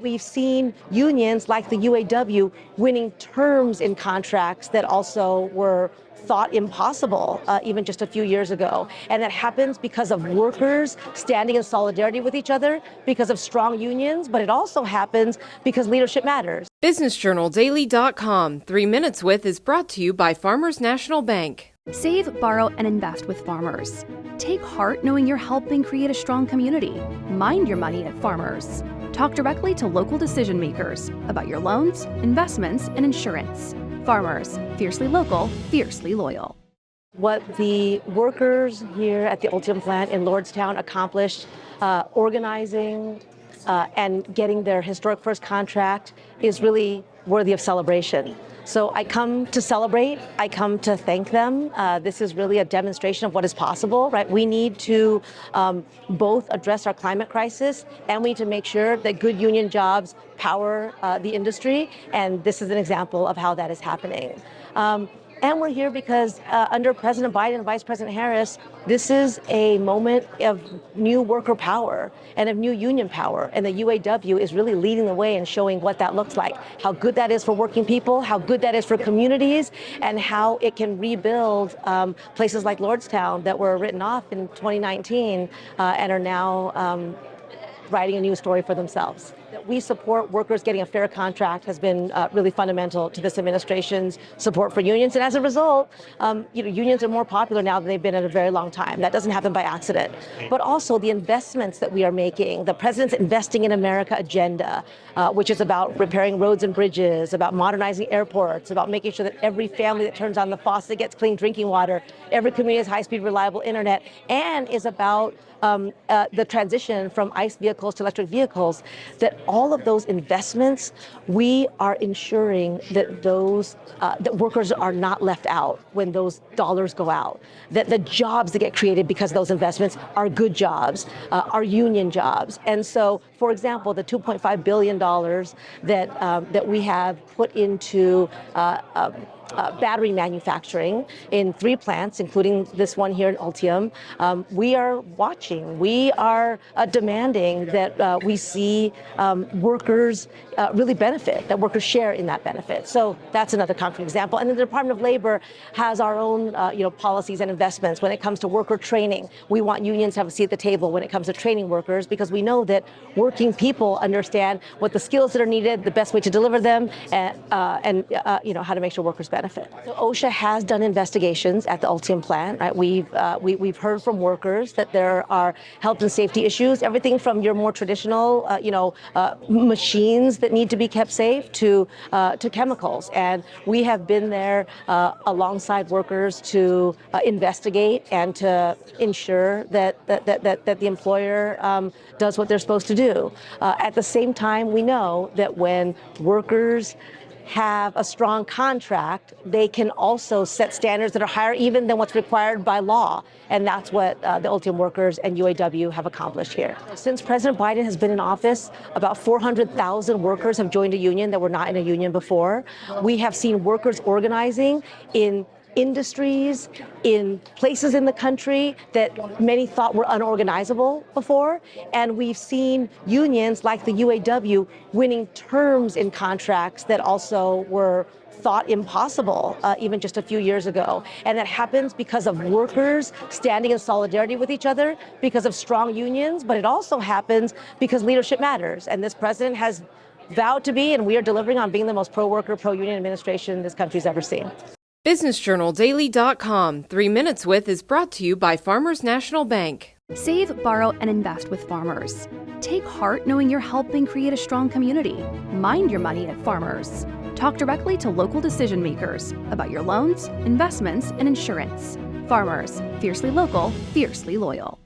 We've seen unions like the UAW winning terms in contracts that also were thought impossible even just a few years ago. And that happens because of workers standing in solidarity with each other, because of strong unions, but it also happens because leadership matters. BusinessJournalDaily.com 3 Minutes With is brought to you by Farmers National Bank. Save, borrow, and invest with Farmers. Take heart knowing you're helping create a strong community. Mind your money at Farmers. Talk directly to local decision makers about your loans, investments, and insurance. Farmers, fiercely local, fiercely loyal. What the workers here at the Ultium plant in Lordstown accomplished, organizing and getting their historic first contract, is really worthy of celebration. So I come to celebrate, I come to thank them. This is really a demonstration of what is possible, right? We need to both address our climate crisis, and we need to make sure that good union jobs power the industry, and this is an example of how that is happening. And we're here because under President Biden and Vice President Harris, this is a moment of new worker power and of new union power. And the UAW is really leading the way and showing what that looks like, how good that is for working people, how good that is for communities, and how it can rebuild places like Lordstown that were written off in 2019 and are now writing a new story for themselves. That we support workers getting a fair contract has been really fundamental to this administration's support for unions. And as a result, unions are more popular now than they've been in a very long time. That doesn't happen by accident. But also the investments that we are making, the president's Investing in America agenda, which is about repairing roads and bridges, about modernizing airports, about making sure that every family that turns on the faucet gets clean drinking water, every community has high-speed, reliable internet, and is about the transition from ICE vehicles to electric vehicles, that all of those investments, we are ensuring that that workers are not left out when those dollars go out, that the jobs that get created because of those investments are good jobs, are union jobs. And so, for example, the $2.5 billion that we have put into battery manufacturing in 3 plants, including this one here in Ultium, we are watching, we are demanding that we see workers really benefit, that workers share in that benefit. So that's another concrete example. And then the Department of Labor has our own policies and investments when it comes to worker training. We want unions to have a seat at the table when it comes to training workers, because we know that working people understand what the skills that are needed, the best way to deliver them, and how to make sure workers benefit. So OSHA has done investigations at the Ultium plant. Right? We've heard from workers that there are health and safety issues, everything from your more traditional, machines that need to be kept safe to chemicals. And we have been there alongside workers to investigate and to ensure that the employer does what they're supposed to do. At the same time, we know that when workers have a strong contract, they can also set standards that are higher even than what's required by law. And that's what the Ultium workers and UAW have accomplished here. Since President Biden has been in office, about 400,000 workers have joined a union that were not in a union before. We have seen workers organizing in industries, in places in the country that many thought were unorganizable before. And we've seen unions like the UAW winning terms in contracts that also were thought impossible even just a few years ago. And that happens because of workers standing in solidarity with each other, because of strong unions, but it also happens because leadership matters. And this president has vowed to be, and we are delivering on being the most pro-worker, pro-union administration this country's ever seen. BusinessJournalDaily.com 3 Minutes With is brought to you by Farmers National Bank. Save, borrow, and invest with Farmers. Take heart knowing you're helping create a strong community. Mind your money at Farmers. Talk directly to local decision makers about your loans, investments, and insurance. Farmers, fiercely local, fiercely loyal.